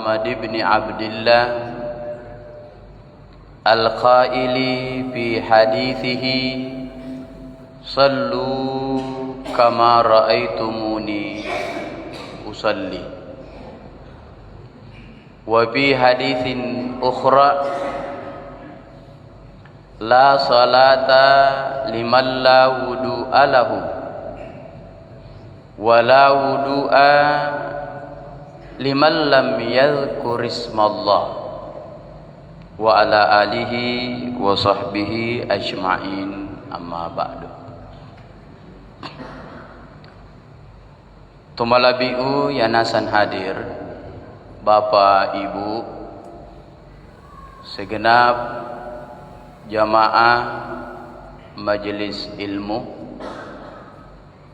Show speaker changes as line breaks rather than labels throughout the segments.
محمد بن عبد الله القائل في حديثه صلوا كما رأيتموني أصلي. وفي حديث أخرى لا صلاة لمن لا وضوء له ولا وضوء لمن لم يذكر اسم الله وعلى آله وصحبه أجمعين. أما بعد. Tumalabi'u yanasan hadir Bapak Ibu segenap jamaah majelis ilmu,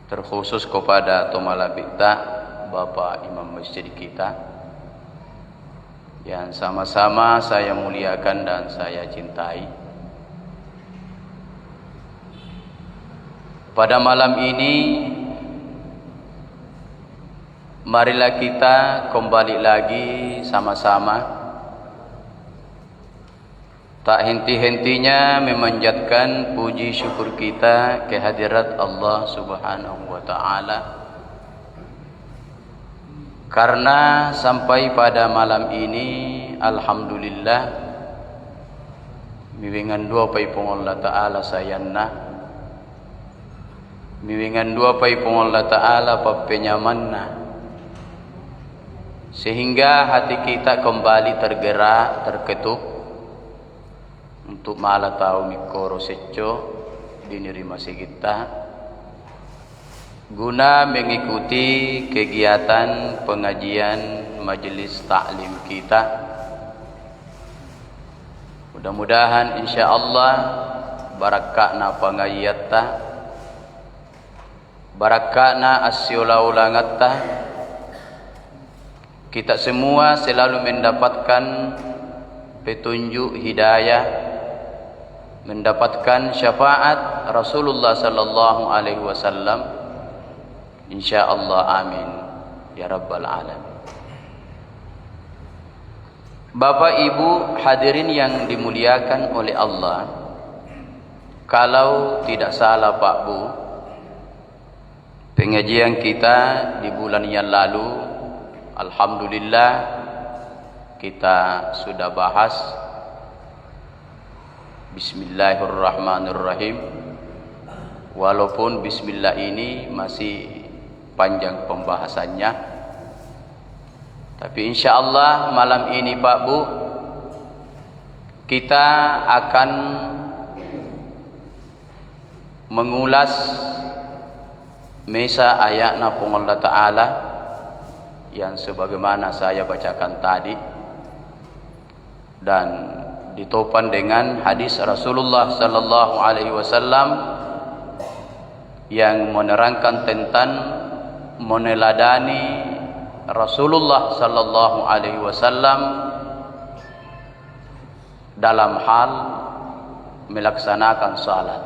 terkhusus kepada Tumalabita Bapak Imam Masjid kita yang sama-sama saya muliakan dan saya cintai. Pada malam ini marilah kita kembali lagi sama-sama, tak henti-hentinya memanjatkan puji syukur kita kehadirat Allah Subhanahu wa ta'ala, karena sampai pada malam ini alhamdulillah miwingan dua pai pong Allah ta'ala sayanna, miwingan dua pai pong Allah ta'ala papenyamanna, sehingga hati kita kembali tergerak, terketuk untuk malah tahu mikoro seco dinirima kita guna mengikuti kegiatan pengajian majelis taklim kita. Mudah-mudahan insyaallah barakakna pengajiatta, barakakna asyulaulangata, kita semua selalu mendapatkan petunjuk hidayah, mendapatkan syafaat Rasulullah sallallahu alaihi wasallam, insyaallah, amin ya rabbal alamin. Bapak Ibu hadirin yang dimuliakan oleh Allah, kalau tidak salah Pak Bu, pengajian kita di bulan yang lalu alhamdulillah kita sudah bahas Bismillahirrahmanirrahim. Walaupun Bismillah ini masih panjang pembahasannya, tapi insyaallah malam ini Pak Bu kita akan mengulas mesa ayatna pun Allah Ta'ala yang sebagaimana saya bacakan tadi, dan ditopan dengan hadis Rasulullah sallallahu alaihi wasallam yang menerangkan tentang meneladani Rasulullah sallallahu alaihi wasallam dalam hal melaksanakan salat,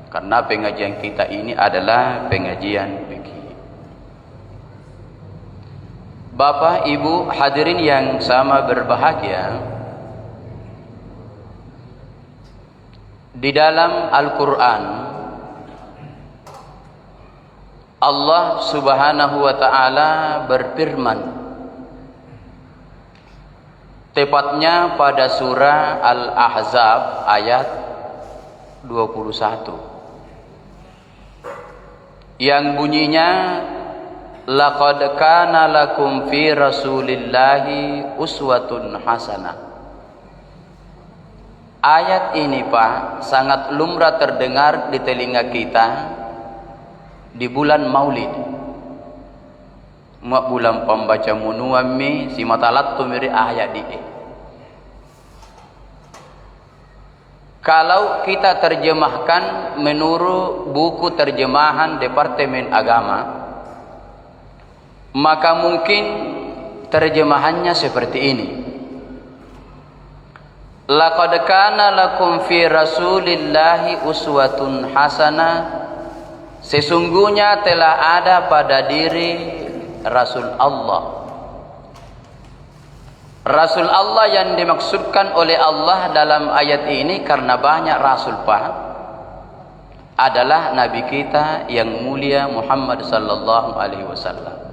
karena pengajian kita ini adalah pengajian fikih. Bapak Ibu hadirin yang sama berbahagia, di dalam Al-Quran Allah Subhanahu wa ta'ala berfirman, tepatnya pada surah Al-Ahzab ayat 21, yang bunyinya laqad kana lakum fi rasulillahi uswatun hasanah. Ayat ini Pak sangat lumrah terdengar di telinga kita di bulan Maulid, bulan pembaca munuami si matalat tumiri ayat di. Kalau kita terjemahkan menurut buku terjemahan Departemen Agama, maka mungkin terjemahannya seperti ini: laqad kana lakum fi rasulillahi uswatun hasanah, sesungguhnya telah ada pada diri Rasul Allah Rasul Allah yang dimaksudkan oleh Allah dalam ayat ini, karena banyak rasul Pak, adalah Nabi kita yang mulia Muhammad sallallahu alaihi wasallam.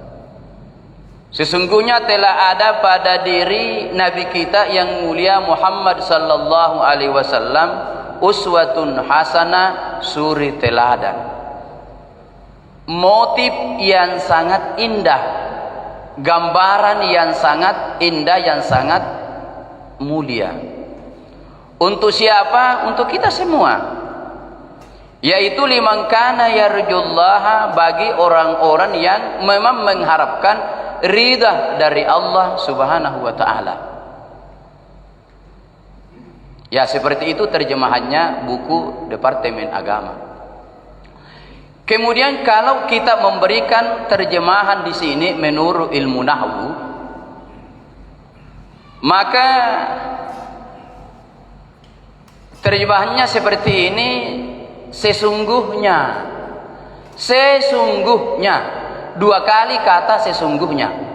Sesungguhnya telah ada pada diri Nabi kita yang mulia Muhammad sallallahu alaihi wasallam uswatun hasanah, suri teladan, motif yang sangat indah, gambaran yang sangat indah, yang sangat mulia. Untuk siapa? Untuk kita semua, yaitu liman kana yarjullaha, bagi orang-orang yang memang mengharapkan ridha dari Allah subhanahu wa ta'ala. Ya, seperti itu terjemahannya buku Departemen Agama. Kemudian kalau kita memberikan terjemahan di sini menurut ilmu nahwu, maka terjemahannya seperti ini: sesungguhnya. Sesungguhnya, dua kali kata sesungguhnya.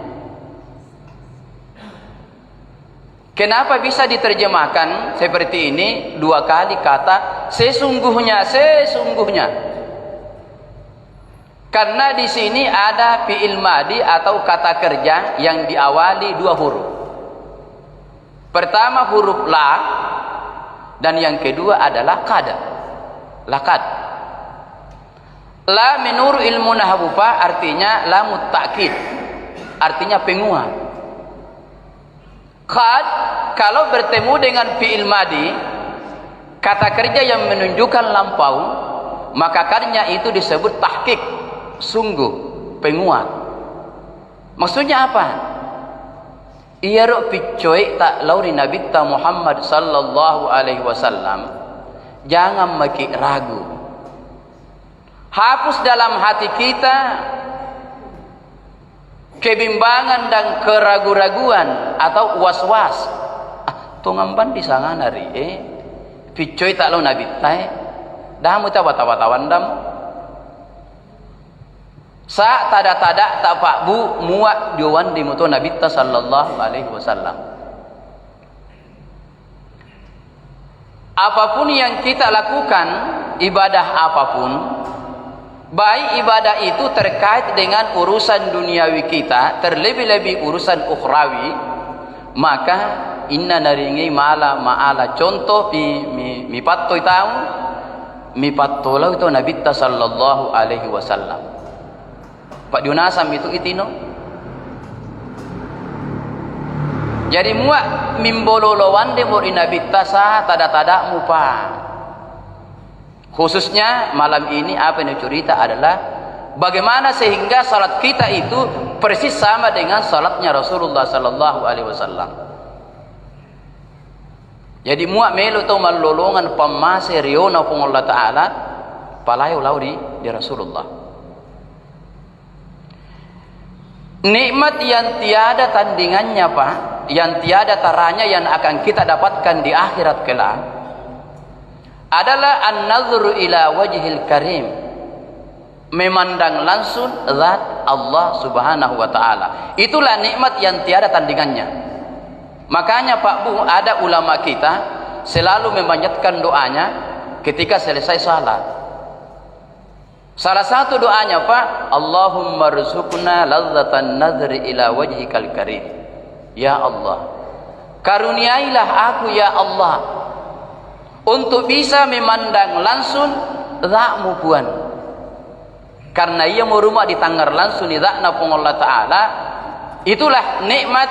Kenapa bisa diterjemahkan seperti ini, dua kali kata sesungguhnya, sesungguhnya? Karena di sini ada fi'il madi atau kata kerja yang diawali dua huruf. Pertama huruf la, dan yang kedua adalah qad. Laqad. La menurut ilmu nahwu artinya lamut ta'kid, artinya penguat. Qad kalau bertemu dengan fi'il madi, kata kerja yang menunjukkan lampau, maka qadnya itu disebut tahqiq, sungguh, penguat. Maksudnya apa? Iya ro picoy tak lauri Nabi ta Muhammad sallallahu alaihi wasallam, jangan maki ragu. Hapus dalam hati kita kebimbangan dan keragu-raguan atau was-was. Tungamban di sana nari picoy tak lauri Nabi ta damu tawa-tawan dam. Sa tada-tada tak pak bu muak diwan di mutu Nabi sallallahu alaihi wasallam. Apapun yang kita lakukan, ibadah apapun, baik ibadah itu terkait dengan urusan duniawi kita, terlebih-lebih urusan ukhrawi, maka inna naringi ma'ala contoh mi patto tahu, mi patto lau itu Nabi sallallahu alaihi wasallam. Pak Dionasam itu itino. Jadi muak mimbololowan de muri Nabi tasa tada-tada mupa. Khususnya malam ini apa yang cerita adalah bagaimana sehingga salat kita itu persis sama dengan salatnya Rasulullah sallallahu alaihi wasallam. Jadi muak melu tu malolongan pamase riona pun Allah taala palayo laudi di Rasulullah. Nikmat yang tiada tandingannya Pak, yang tiada taranya yang akan kita dapatkan di akhirat kelak adalah an-nazru ila wajhil karim, memandang langsung zat Allah subhanahu wa ta'ala. Itulah nikmat yang tiada tandingannya. Makanya Pak Bu, ada ulama kita selalu memanjatkan doanya ketika selesai salat. Salah satu doanya Pak, Allahumma rzuqna ladzatan nadhri ila wajhikal karim. Ya Allah, karuniailah aku ya Allah untuk bisa memandang langsung zakmu puan. Karena ia merumah di tanggar langsung di zakna pun Allah Ta'ala. Itulah nikmat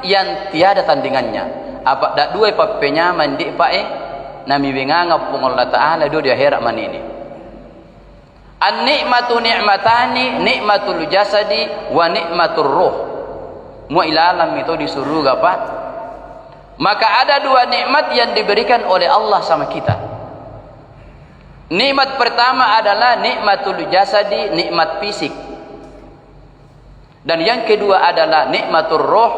yang tiada tandingannya. Apa dak dua papenya mandi Pak nami benganga pun Allah Ta'ala do di akhirat man ini. An-ni'matu ni'matani, ni'matul jasadi wa ni'matul ruh. Mu ilalam itu di surga Pak. Maka ada dua nikmat yang diberikan oleh Allah sama kita. Nikmat pertama adalah nikmatul jasadi, nikmat fisik. Dan yang kedua adalah nikmatul ruh,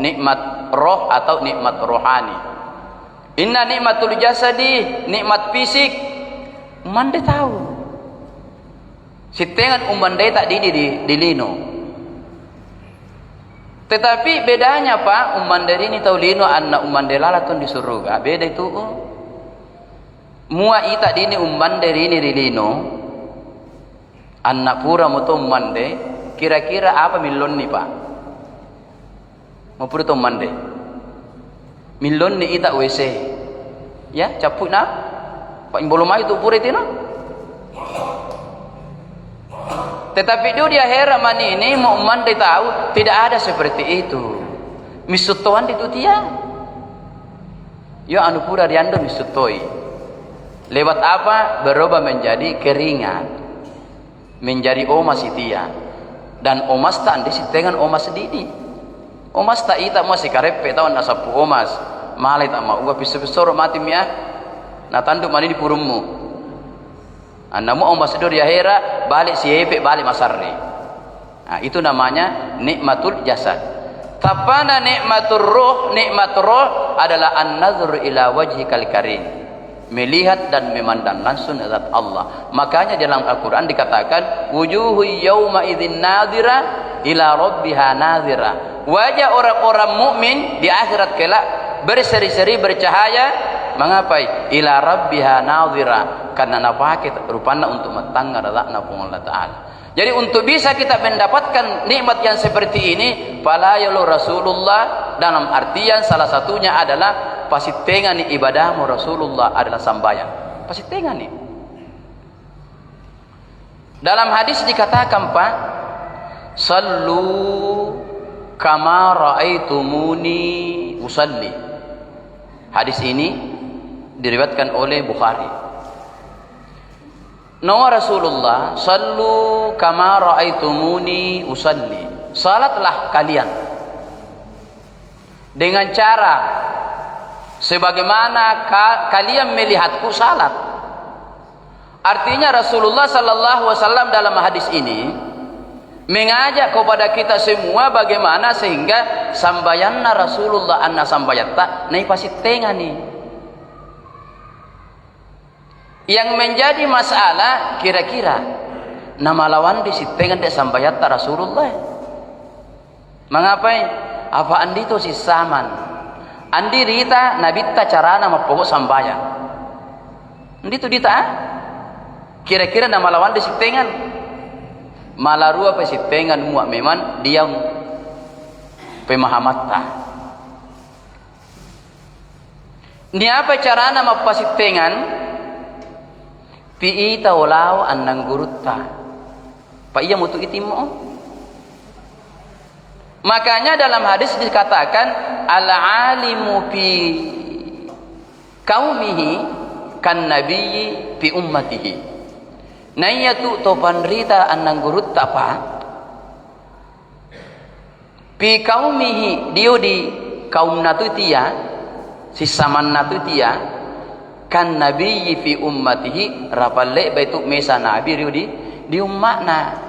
nikmat roh atau nikmat rohani. Inna nikmatul jasadi, nikmat fisik, mande tahu. Sitengan umandai tak di lino. Tetapi bedanya Pak, umandarini taulino anna umandelalatun di surga. Beda itu. Mua ita dini umandarini rilino. Anna pura muto umande. Kira-kira apa milon nih Pak? Mau pura to umande. Milon nih ita WC. Ya, capuk na. Pak imbolomai itu pura itu na. Tetapi dia heran mani ini mau mandai tahu tidak ada seperti itu. Misutoan itu dia. Yo anu pura riando misutoi. Lewat apa? Berubah menjadi keringat. Menjadi omas itia. Dan omas tak andi sitengan omas sedidi. Omas tak ita masih karepe tahu nasapu omas. Malai tak mau gua pisor mati ya. Na tanduk mani di purummu. Anamu omas dia hera balik siepek balik masarri. Nah, itu namanya nikmatul jasad. Tapana nikmatur ruh, nikmatur ruh adalah an-nazr ila wajhikal karim. Melihat dan memandang langsung zat Allah. Makanya dalam Al-Qur'an dikatakan wujuhu yauma idzin nadhira ila rabbiha nadhira. Wajah orang-orang mukmin di akhirat kelak berseri-seri bercahaya. Mengapai? Ila rabbiha nadhira. Karena napakit rupanya untuk matangga radakna Allah Ta'ala. Jadi untuk bisa kita mendapatkan nikmat yang seperti ini, falayalu Rasulullah dalam artian salah satunya adalah pasitengan ibadahmu Rasulullah adalah sambayan. Pasitengan nih. Dalam hadis dikatakan Pak, sallu kama raaitumuni usalli. Hadis ini diriwayatkan oleh Bukhari. Nawa Rasulullah sallu kama raaitumuni usalli. Salatlah kalian dengan cara sebagaimana kalian melihatku salat. Artinya Rasulullah sallallahu alaihi wasallam dalam hadis ini mengajak kepada kita semua bagaimana sehingga sambayanna Rasulullah anna sambayatta nai pasitengan nih. Yang menjadi masalah kira-kira nama lawan disitengan dek sambayatta Rasulullah. Mengapai? Apa andi itu si saman? Andi rita nabita carana mapokok sambayan. Andi itu dita? Kira-kira nama lawan disitengan? Malarua pesitengan muak memang dia pemahamatta. Ni apa carana mapasitengan? Piita walau annang gurutta. Pak iya mutu itimo. Makanya dalam hadis dikatakan al-alimu fi qaumihi kan nabiyyi fi ummatihi. Nayatu topan rita annang gurutta Pak. Fi qaumihi dio di kaum natu tia si saman natu tia kan nabiyyi fi ummatihi rapalle baitu mesa nabi riu di ummakna.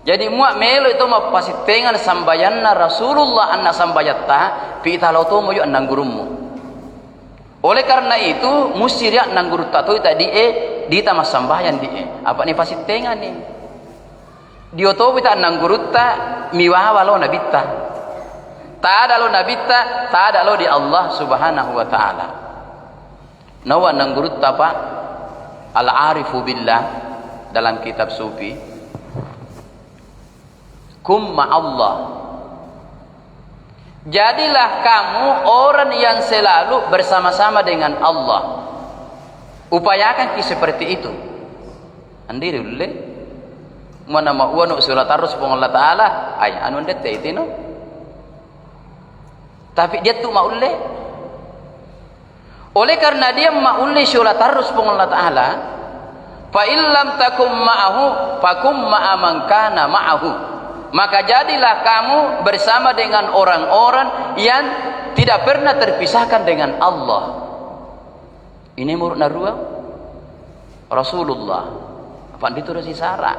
Jadi muak melo itu mah pasitengan sambayanna Rasulullah anna sambayatta fi taloto moyo annang gurummu. Oleh karena itu mesti dia annang guru tato tadi di tamas sambayan di apa nih pasitengan nih. Dio to kita annang guru ta miwawa lo nabitta. Ta ada lo nabitta, ta ada lo di Allah Subhanahu wa taala. Nawa nang gurut apa? Al-arifu billah dalam kitab sufi. Kum ma'allah. Jadilah kamu orang yang selalu bersama-sama dengan Allah. Upayakan seperti itu. Andiri ulle. Mana ma'uanu surat arus Allah Ta'ala. Ay, anu ndete itu no. Tapi dia tuh ma'ulle. Oleh karena dia ma'ulli syulat harus Allah Ta'ala fa illam takum ma'ahu fakum ma'aman kana ma'ahu. Maka jadilah kamu bersama dengan orang-orang yang tidak pernah terpisahkan dengan Allah. Ini menurut narua Rasulullah apa itu rasi sara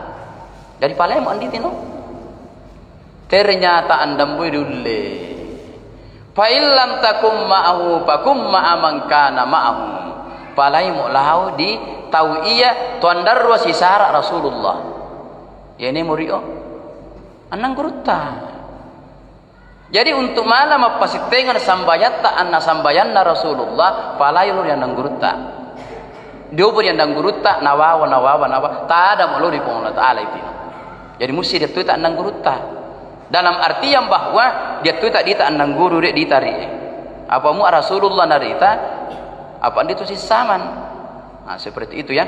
dari Palembang anditi no. Ternyata andam budulle fa illam takum ma'ahu fakum ma'aman kana ma'ahu. Palai mu'lahu di tauiyah tuandar wasi sara Rasulullah. Ya ini murio anang gurutta. Jadi untuk malam pasitengan sambayatta anna sambayanna Rasulullah palayulur yang nangguruta. Diobor yang nangguruta nawawa tak ada muluri pun Allah Ta'ala itu. Jadi mesti dia tu tak nangguruta. Dalam arti yang bahwa dia tu tak dita nangguru dia ditari. Apa mu Rasulullah narita apa itu si saman. Nah, seperti itu ya.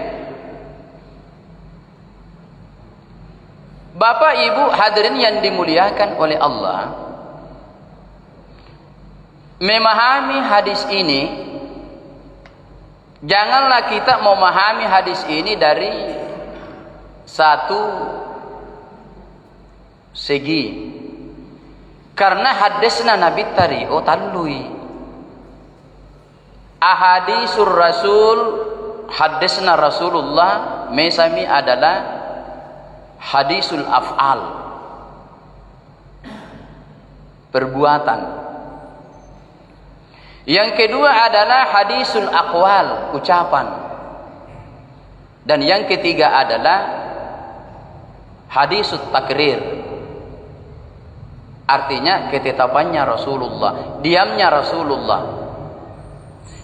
Bapak Ibu hadirin yang dimuliakan oleh Allah, memahami hadis ini, janganlah kita memahami hadis ini dari satu segi. Karena hadisna Nabi tari talui. Ahadisur Rasul, hadisna Rasulullah mesami adalah hadisul af'al, perbuatan. Yang kedua adalah hadisul aqwal, ucapan. Dan yang ketiga adalah hadisul takrir, artinya ketetapannya Rasulullah, diamnya Rasulullah.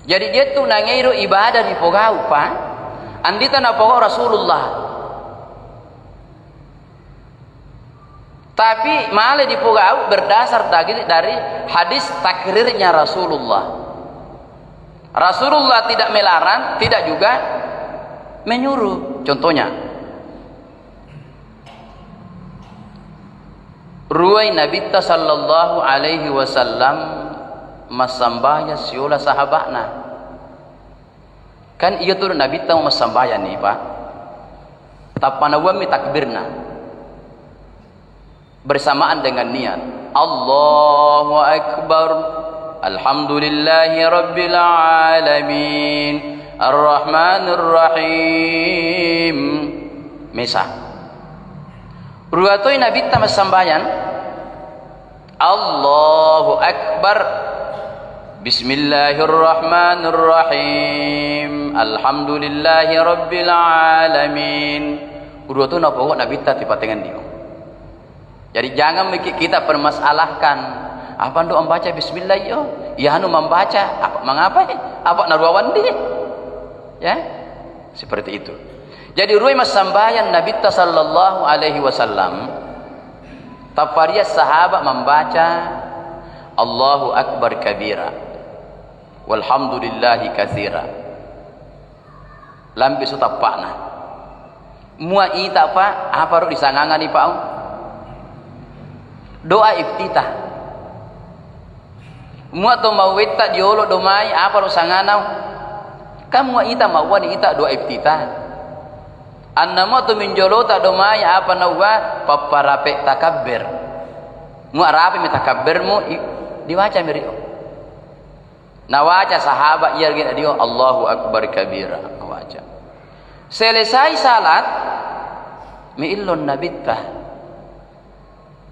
Jadi dia tu nangiru ibadah di pogau pa andita na pogau Rasulullah, tapi malah di pogau berdasar dari hadis takrirnya Rasulullah. Rasulullah tidak melarang, tidak juga menyuruh. Contohnya, ruwai Nabi sallallahu alaihi wasallam masambaya siula sahabatna. Kan iya tuh Nabi tahu masambaya nih Pak. Tapanawami takbirna bersamaan dengan niat Allahu Akbar, Alhamdulillahi Rabbil Alamin, Ar-Rahmanir Rahim. Mesa ruatoi Nabi tahu masambayan Allahu Akbar, Bismillahirrahmanirrahim, Alhamdulillahi Rabbil Alamin. Udah tu nak bawa Nabi tadi patengan dia. Jadi jangan kita permasalahkan apa doa membaca Bismillah yo, ya anu membaca apa mengapa apa narwawan dia, ya seperti itu. Jadi ruai masambayan Nabi sallallahu alaihi wasallam, taparia sahabat membaca Allahu Akbar kabira, walhamdulillahi katsira. Lambi su tapana. Mua ita pa apa ro disangangan ni Pak? Doa iftitah. Mua to mawita diolo domai apa ro sanganau? Kamu ita mawani ita doa iftitah. Annama tu minjolota domai apa nawa paparape takabbir. Mu arape mitakabbirmu diwaca mirio. Nawaca sahabat iya gina dio Allahu Akbar kabira. Nawaca. Selesai salat miillon nabittah.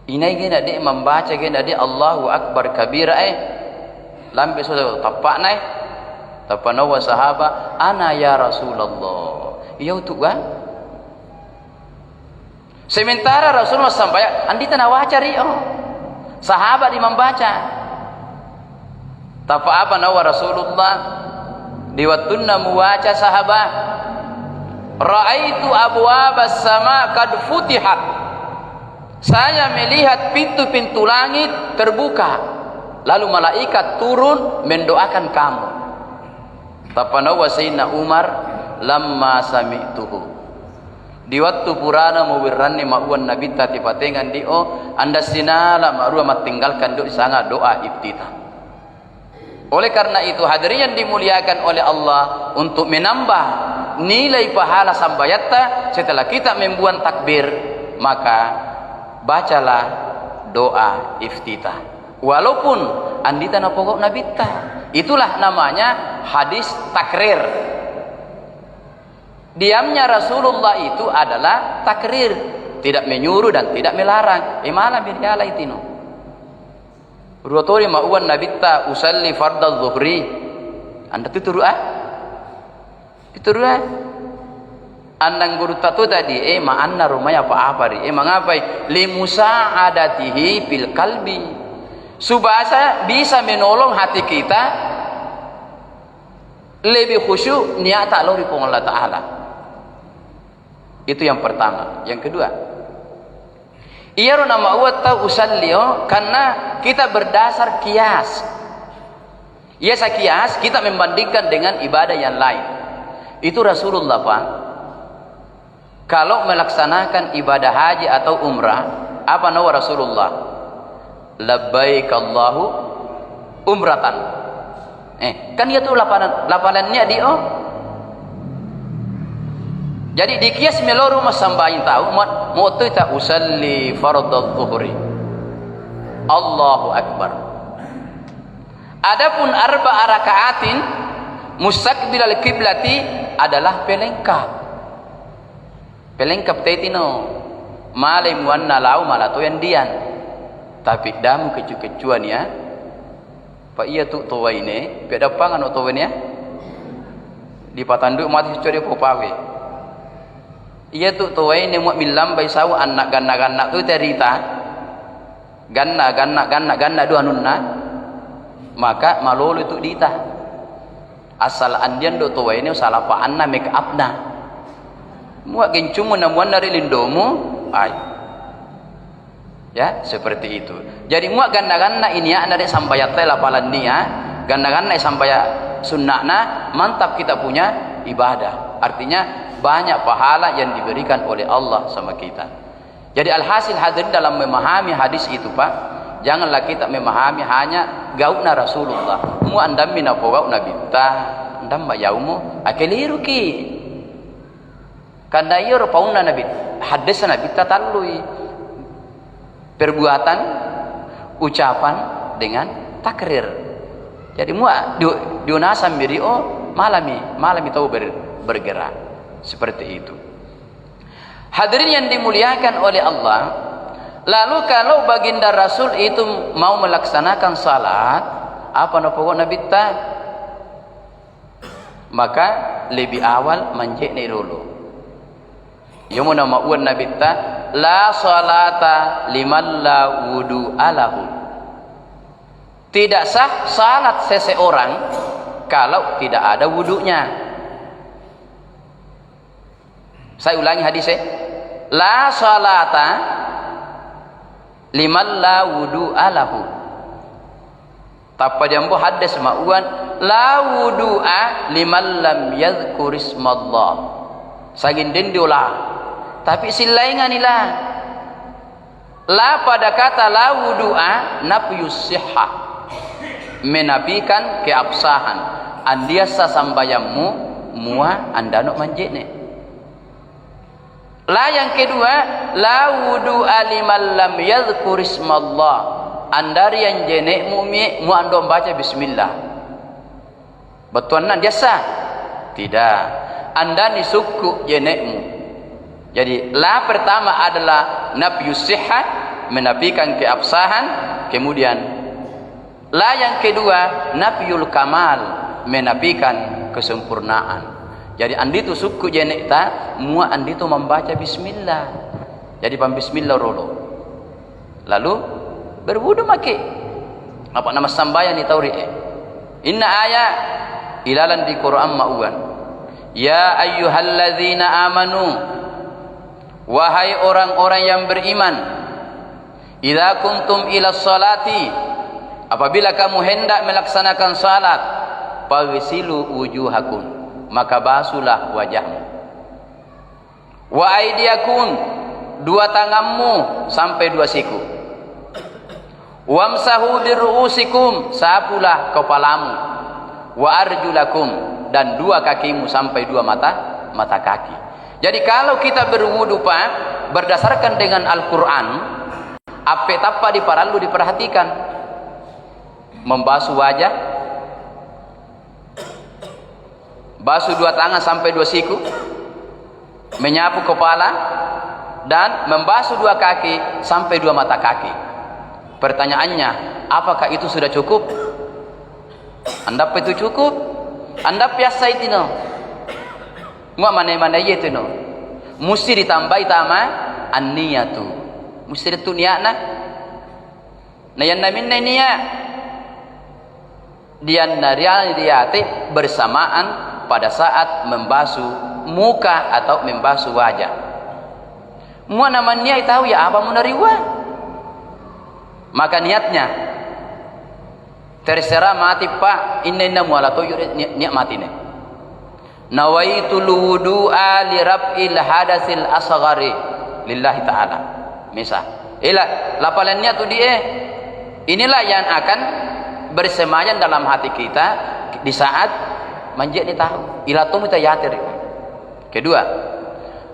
Inai gina dia membaca gina dia Allahu Akbar kabira lambe sudah tapak naik. Tapanawa sahabat ana ya Rasulullah. Iya tu kan? Sementara Rasulullah sampai andita nawaca rio. Sahabat di membaca. Tapa apa nawa Rasulullah diwatunna muwaca sahabat. Raaitu abwabas sama kad futihat. Saya melihat pintu-pintu langit terbuka. Lalu malaikat turun mendoakan kamu. Tapa nawa Sayyidina Umar lamma sami'tuhu. Di waktu purana mawirranni ma'uan Nabi tati patengan dio anda sinala ma'rua matinggalkan do sangat doa iftitah. Oleh karena itu hadirin yang dimuliakan oleh Allah, untuk menambah nilai pahala sambayatta setelah kita membuat takbir, maka bacalah doa iftitah. Walaupun andita na pokok Nabi ta. Itulah namanya hadis takrir. Diamnya Rasulullah itu adalah takrir, tidak menyuruh dan tidak melarang. Malah biryala itino. Ruatori ma'uwan nabitta usalli fardal zuhri. Anda tu turua? Itu turua. Andang guru tatu tadi ma'anna rumaya apa-apa ri. Mengapai li musa'adatihi fil qalbi. Subasa bisa menolong hati kita lebih khusyuk niat Allah di Allah Ta'ala. Itu yang pertama. Yang kedua, ia nama uwatta usallio, karena kita berdasar kias. Ia kias kita membandingkan dengan ibadah yang lain. Itu Rasulullah Pak, kalau melaksanakan ibadah haji atau umrah, apa nama Rasulullah? Labbaik Allahu umratan. Kan itu lapanannya dia. Jadi di kias meloru masambahin tahu mau tu tak usalli fardhu dhuhri. Allahu akbar. Adapun arba rakaatin mustaqbilal kiblati adalah pelengkap. Pelengkap tetino. Malai muanna lau malato yang dian. Tapi damu kecu-kecuan ya. Pak iya tu towa ini, pada pangan towa ini ya. Di patanduk mati curi popawe. Iya tu towa ini muat milam bai sawu anak ganna tu cerita. Ganna dua nunna. Maka malolo itu dita. Asal andian do towa ini salah pa anna make up na. Muat gencumu namuan dari lindomu, ay. Ya, seperti itu. Jadi muak ganda-ganda ini ya dari sampai tela palannia, ganda-ganda sampai sunnahna, mantap kita punya ibadah. Artinya banyak pahala yang diberikan oleh Allah sama kita. Jadi alhasil hadirin dalam memahami hadis itu Pak, janganlah kita memahami hanya gauna Rasulullah. Mu andam mina pogau nabi ta, andam bayaumu akeliru ki. Kanda iyo pauna nabi, hadis nabi ta talui. Perbuatan, ucapan dengan takrir. Jadi muak diunasam biri malami tahu bergerak seperti itu. Hadirin yang dimuliakan oleh Allah, lalu kalau baginda Rasul itu mau melaksanakan salat, apa pokok Nabi ta? Maka lebih awal manjek dulu. Yang nama uan Nabi ta? La salata liman la wudu alahu. Tidak sah salat seseorang kalau tidak ada wudunya. Saya ulangi hadisnya. La salata liman la wudu alahu. Tapa jambu hadis ma'uan la wudu'a liman lam yadhkurismallah. Sagin dendiola. Tapi silaingan ilah. La pada kata la wudu'a nafyus sihhah. Menafikan keabsahan. Andiasa sambayammu mua andano manjene. La yang kedua, la wudu'a liman lam yadhkurismallah. Andari yang jenek mu ando baca bismillah. Betul nan biasa? Tidak. Anda ni suku jenekmu. Jadi la pertama adalah nafyus sihhah, menafikan keabsahan. Kemudian la yang kedua nafyul kamal, menafikan kesempurnaan. Jadi andi tu suku jenek ta mua andi tu membaca bismillah. Jadi pam bismillah rolo. Lalu berwudu make. Apa nama sambayan ni tauri Inna ayat ilalan di Quran ma'uan. Ya ayyuhalladzina amanu, wahai orang-orang yang beriman, idza kuntum ila salati, apabila kamu hendak melaksanakan salat, faghsilu wujuhakum, maka basuhlah wajahmu. Wa aydiyakum, dua tanganmu sampai dua siku. Wamsahu biruusikum, sapulah kepalamu. Wa arjulakum, dan dua kakimu sampai dua mata kaki. Jadi kalau kita berwudu Pak, berdasarkan dengan Al-Quran, apa di perlu diperhatikan. Membasuh wajah, basuh dua tangan sampai dua siku, menyapu kepala, dan membasuh dua kaki sampai dua mata kaki. Pertanyaannya, apakah itu sudah cukup? Anda itu cukup? Anda biasa itu no? Muak mana itu no? Mesti ditambahi tama an-niyatu. Mesti itu niatna. Nayan namin na niya. Diyan na reality bersamaan pada saat membasuh muka atau membasuh wajah. Mua naman niya itahu ya apa munariwa. Maka niatnya terserah mati pak inna muala to niat mati ne. Nawaitul wudu'a li raf'il hadasil asghari lillahi ta'ala. Misal, lapalan niat tu dia. Inilah yang akan bersemayam dalam hati kita di saat manjat ni tahu ila tu kita yatir. Kedua,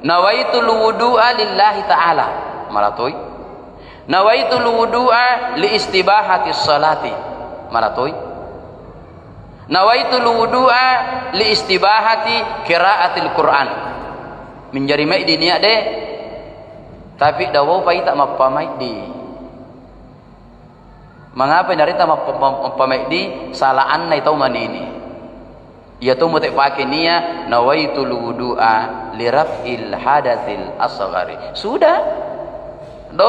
nawaitul wudu'a lillahi ta'ala malatoi. Nawaitul wudu'a li istibahati sholati malatoi. Nawaitul wudu'a li istibahati qiraatil Quran. Menjadi mai di niat deh. Tapi dawo pai tak mapamai di. Mengapa narita mapamai di salaan na itaw manini. Ya tu mutek pakai niat nawaitul wudu'a li raf'il hadatsil asghari. Sudah. Daw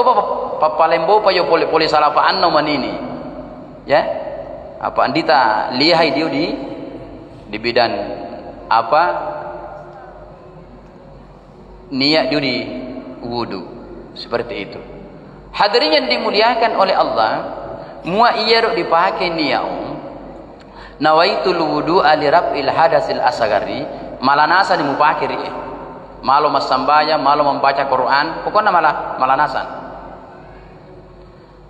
papalembo pa yo poli salapaan no manini. Ya. Apa andita lihai dia di bidang apa niat dia di wudu seperti itu. Hadirin yang dimuliakan oleh Allah, mua iya dipakai niat nawaitul wudu'a li raf'il hadasil asghari malanasa di mupakiri malo masambaya malo membaca Quran pokoknya malanasan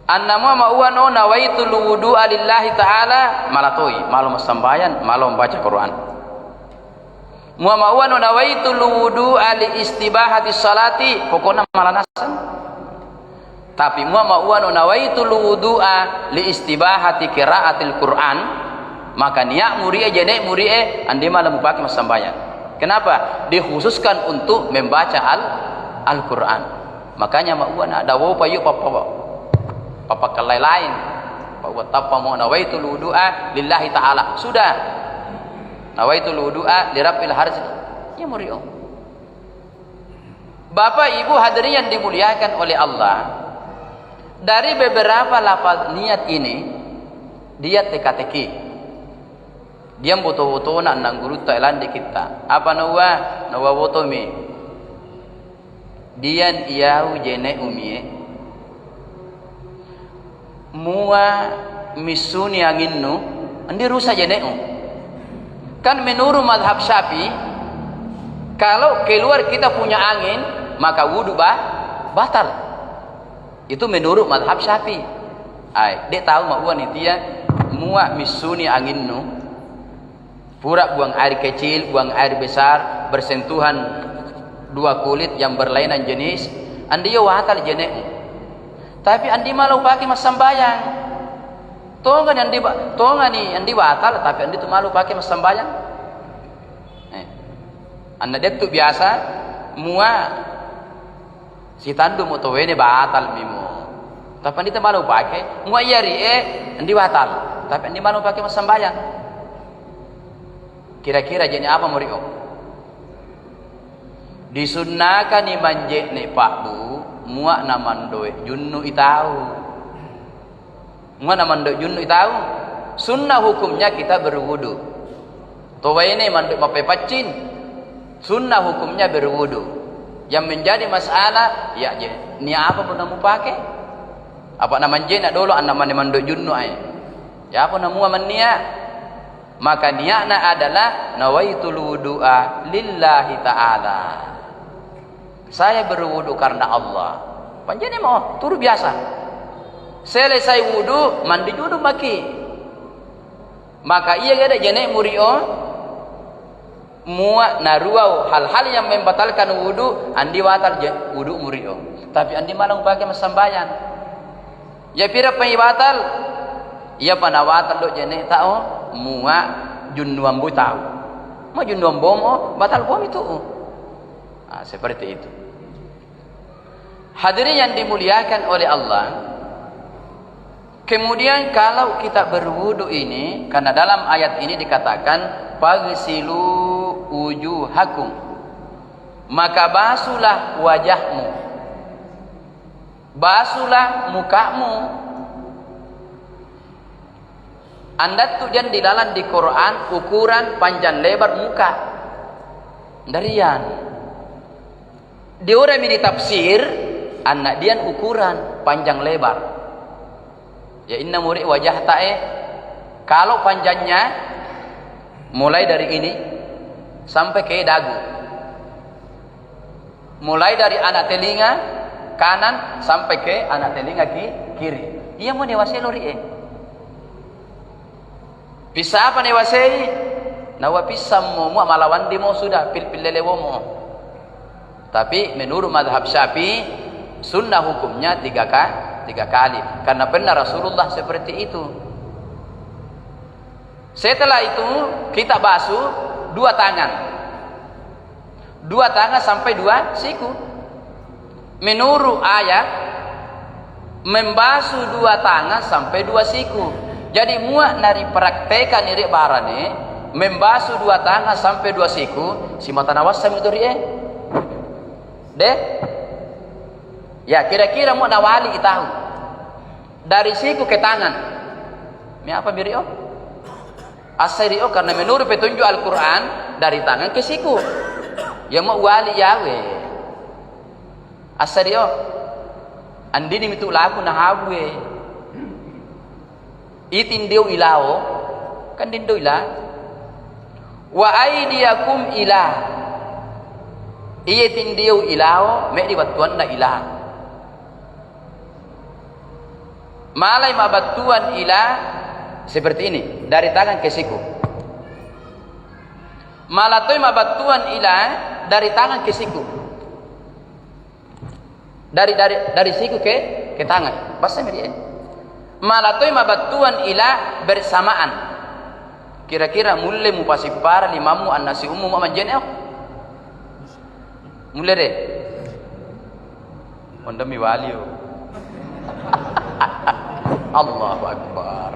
annamu ma'uano nawaitul wudu'a lillahi ta'ala malatoi malo masambayan malo membaca Quran mua ma'uano nawaitul wudu'a li istibahati salati pokoknya malanasan tapi mua ma'uano nawaitul wudu'a li istibahati qiraatil Quran maka niat murie jene murie andi malam pakai sembahyang. Kenapa? Dikhususkan untuk membaca Al-Qur'an. Makanya mauan ada wo payu papa kalai lain. Bahwa tapa mau nawaitul wudu'a lillahi ta'ala. Sudah. Nawaitul wudu'a li rabbil harz. Ya murio. Bapak Ibu hadirin yang dimuliakan oleh Allah, dari beberapa lafaz niat ini dia teka-teki. Dia butuh-butuh nak nang guru Thailand di kita. Apa nawa butuh mi. Dia iau jene umie. Mua misuni anginnu andi rusak jene Kan menurut mazhab Syafi'i kalau keluar kita punya angin maka wudu batal. Itu menurut mazhab Syafi'i. Dia tahu mauan itu ya mua misuni anginnu. Pura buang air kecil, buang air besar, bersentuhan dua kulit yang berlainan jenis, andi yo watal jenek. Tapi andi malu pakai mas sembayang. Tongan andi watal, tapi andi tu malu pakai mas sembayang. Anda dia tu biasa mua si tandu moto wene batal mimo. Tapi andi tu malu pakai, mua yari andi watal, tapi andi malu pakai mas sembayang. Kira-kira jenis apa murio? Disunnahkan ni manjek ni Pak Bu, muak naman doe junnu itau. Muak naman doe junnu itau. Sunnah hukumnya kita berwudu. Towa ini manduk mapepacin. Sunnah hukumnya berwudu. Yang menjadi masalah ya je, ni apa pun namu pakai? Apa nama je nak dulu anda mandi manduk junnu ai. Ya apa namu mania? Maka niatnya adalah nawaitul wudu'a lillahi ta'ala. Saya berwudu karena Allah. Panjane mau turu biasa. Selesai wudu mandi judu maki. Maka ia ada jene murio muak naruau hal-hal yang membatalkan wudu andi watal wudu murio. Tapi andi malang pakai sembahyang. Ya pira pai batal. Ia panawatal do jene tao mua junnuam bu tahu. Ma junnuam bom batal bom itu. Seperti itu. Hadirin yang dimuliakan oleh Allah. Kemudian kalau kita berwudu ini, karena dalam ayat ini dikatakan faghsilu wujuhakum. Maka basuhlah wajahmu. Basuhlah mukamu. Anda tuh jangan dilalan di Quran ukuran panjang lebar muka. Darian. Di orang ini tafsir, anak dian ukuran panjang lebar. Ya inna muri wajah ta'e. Kalau panjangnya mulai dari ini sampai ke dagu. Mulai dari anak telinga kanan sampai ke anak telinga kiri. Ia mau dewasa lori Bisa apa dewasai? Nawa pisam mo malawan di mo sudah pil-pilelewo mo. Tapi menurut mazhab Syafi'i sunnah hukumnya tiga kali. Karena benar Rasulullah seperti itu. Setelah itu kita basuh 2 tangan. 2 tangan sampai 2 siku. Menurut ayat membasuh 2 tangan sampai 2 siku. Jadi muak nari praktekan iri barane membasuh 2 tangan sampai 2 siku si mata nawasam itu rie. Deh. Ya kira-kira muak nawali tahu. Dari siku ke tangan. Ini apa birio? Asario karena menurut petunjuk Al-Quran dari tangan ke siku. Ya mau wali yawe. Asario. Andini mitu laku na habwe. Itin diu ilao. Kan dindo ila. Wa aidiakum ila. Itin diu ilao. Mek dibatuan na ila. Malai mabatuan ila. Seperti ini. Dari tangan ke siku. Malatoi mabatuan ila. Dari tangan ke siku. Dari siku ke tangan. Bahasa media. Malatoi mabatuan ila bersamaan. Kira-kira mulai mupasipara limamu an-nasi umum manjen mulai deh. Mondami waliyo. Allahu Akbar.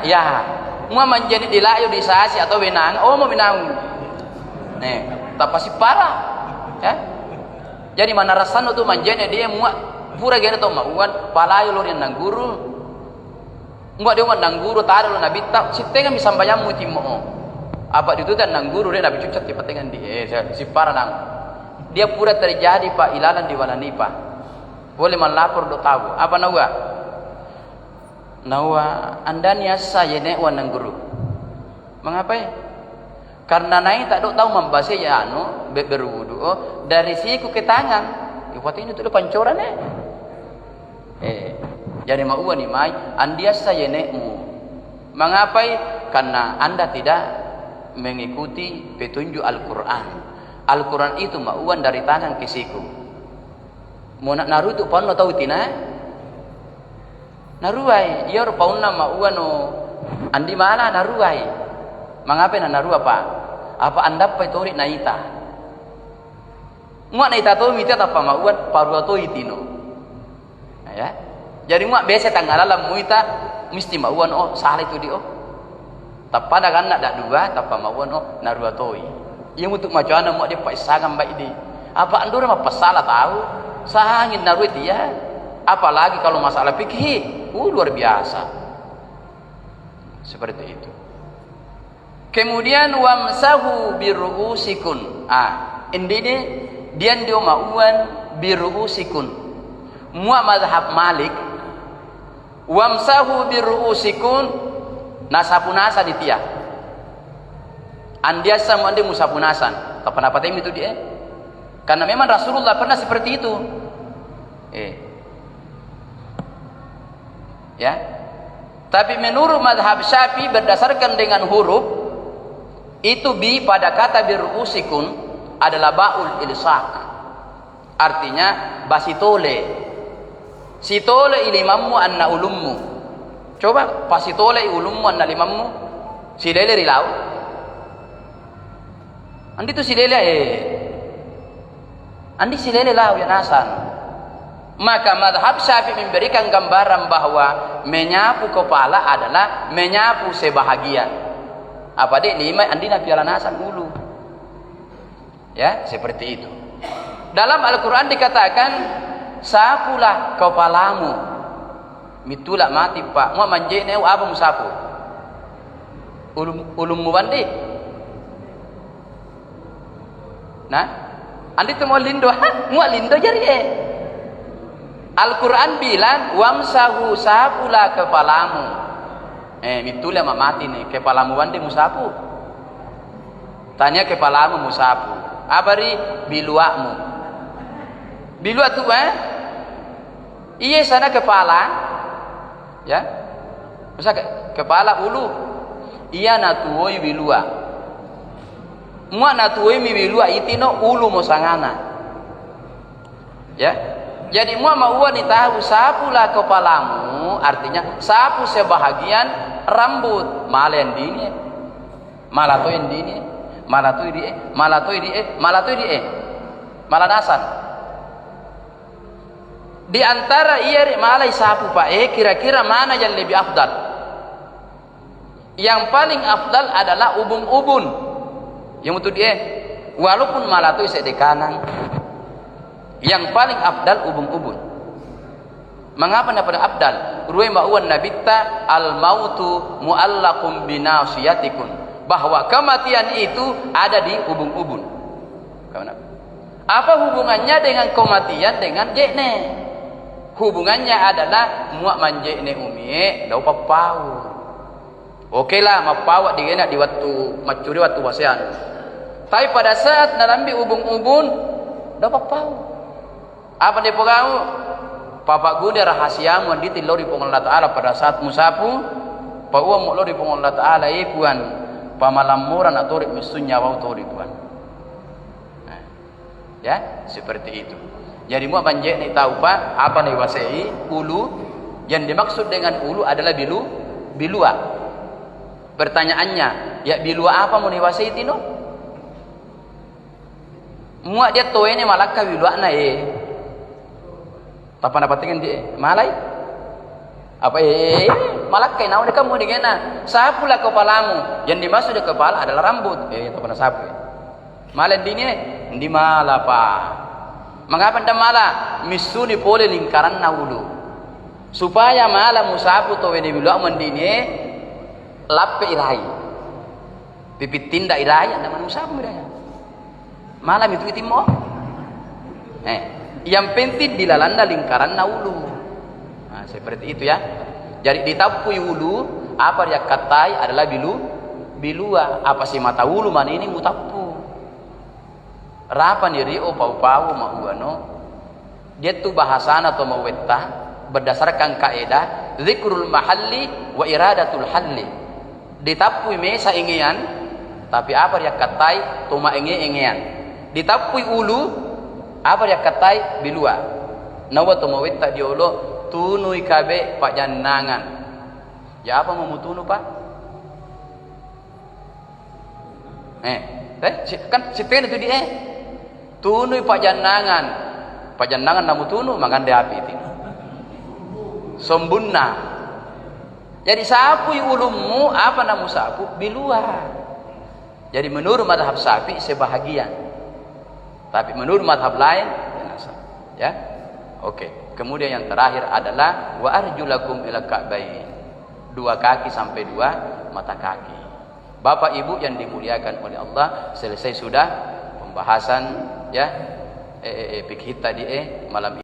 Ya. Mua manjen dilayo di sasi atau benang. Oh mau benang. Nih, tapasipara. Ya. Jadi mana rasanya tuh manjennya dia mua pura gini tau mauan palayo lo yang nangguru muat dia nangguru taruh lo nabi tak si tengah misambayam mutimo apa itu dan nangguru dia nabi cucat cepat dengan dia si para nang dia pura terjadi pak ilalan di walani pak boleh melapor do tahu apa nawa anda niasa ya nek wan nangguru mengapai karena naik tak tahu membahas ya berwudu dari siku ke tangan buat ini tuh pancoran jadi mau ni mai andiasa ya nekmu mengapai karena anda tidak mengikuti petunjuk Al-Quran. Al-Quran itu mauan dari tangan ke siku. Mau nak naru tu pun tahu tina naruai ya pauna mauan andi mana naruai mengapai naru apa anda petori naita muak naita tu mita apa mauan paru tu itino ya jadi muak biasa tanggalan muita mesti mauan salah itu dia tapada kan nak dua tapa mauan narua toi yang untuk macana muak dia paisangan baik di apa andura apa salah tahu sahangin narua dia apalagi kalau masalah fikih luar biasa seperti itu. Kemudian wamsahu biruusikun ini dia mauan biruusikun muak mazhab Malik wamsahu biruusikun nasapunasa ditia andiasa mu andi musapunasan apa itu dia karena memang Rasulullah pernah seperti itu ya tapi menurut mazhab Syafi'i berdasarkan dengan huruf itu pada kata biruusikun adalah baul ilsaq artinya basitole sitole ilimammu anna ulummu coba pasitole ulummu anna limammu silele rilau andi tu silele andi silele lau ya nasan maka madhab Syafi'i memberikan gambaran bahwa menyapu kepala adalah menyapu sebahagian apa dek lima andi na piala nasan ulu ya seperti itu dalam Al-Quran dikatakan sapulah kepalamu mitulak mati pak mua manje ne apa musapu ulum mubandi nah andi tu mau lindo mua lindo jari Al-Quran bilang wamsahu sapula kepalamu mitulak mati nih kepalamu bandi musapu tanya kepalamu musapu abari biluakmu biluak tu iya sana kepala ya masa kepala ulu iya natuoi bilua mua natuoi mi bilua itino ulu mosangana ya jadi mua mau ni tahu sapulah kepalamu artinya sapu sebahagian rambut malen dini malatoin dini malatoi die malatoi die malatoi die malanasan di antara ia malai sapu pak kira-kira mana yang lebih afdal? Yang paling afdal adalah ubun-ubun yang untuk dia walaupun malatoi sedekanan yang paling afdal ubun-ubun. Mengapa yang paling afdal? Ruwe ma'uwan nabitta al mautu mu'allaqum binasiyatikum, bahwa kematian itu ada di ubun-ubun. Apa hubungannya dengan kematian dengan jekne? Hubungannya adalah muak manjekne umie dau papau. Oke lah mapawak digena di waktu macuri waktu wasian. Tapi pada saat nalambi ubun-ubun dau papau. Apa dia pegau? Papa gue rahasia mu di tilor di Allah Taala pada saat musapu, pa uwa mo di Allah Taala ikuan pamalamuran atau misunya wa to ribuan. Nah, ya, seperti itu. Jadi mu banjek ni tahu Pak, apa nih wasai ulu yang dimaksud dengan ulu adalah bilua. Pertanyaannya, ya bilua apa mu nih wasai tino? Mu dia toe ni malakka bilua na apa dapatin dia malai apa malakkai naon kamu digena sapulah kepalamu yang dimaksud di kepala adalah rambut itu pernah sapu malen dini di mala pak mengapa ndak mala misuni pole lingkaran naulu supaya mala musapu to ini bilu mendini lappe irai pipit tindak irai anda musapu irai malam itu itimo yang penting dilalanda lingkaran naulu. Nah, seperti itu ya. Jadi ditapui ulu, apa dia katai adalah bilua. Apa sih mata ulu mana ini mutapu. Rapa ni rio pau-pau mahuano. Dia tu bahasana atau mawetta berdasarkan kaidah zikrul mahalli wa iradatul halli. Ditapui mesa ingian, tapi apa dia katai tuma ingian. Ditapui ulu apa dia katai bilua nawa to mawita diolo tunui kabe pak jannangan ya apa mau tunu pak kan sipen itu dia tunui pak jannangan namu tunu makan dia api itu sombunna jadi sapu ulummu apa namu sapu bilua jadi menurut madhab sapi sebahagian tapi menurut madhab lain ya oke. Kemudian yang terakhir adalah wa arjulakum ila ka'bain, dua kaki sampai dua mata kaki. Bapak ibu yang dimuliakan oleh Allah, selesai sudah pembahasan ya fikih tadi malam ini.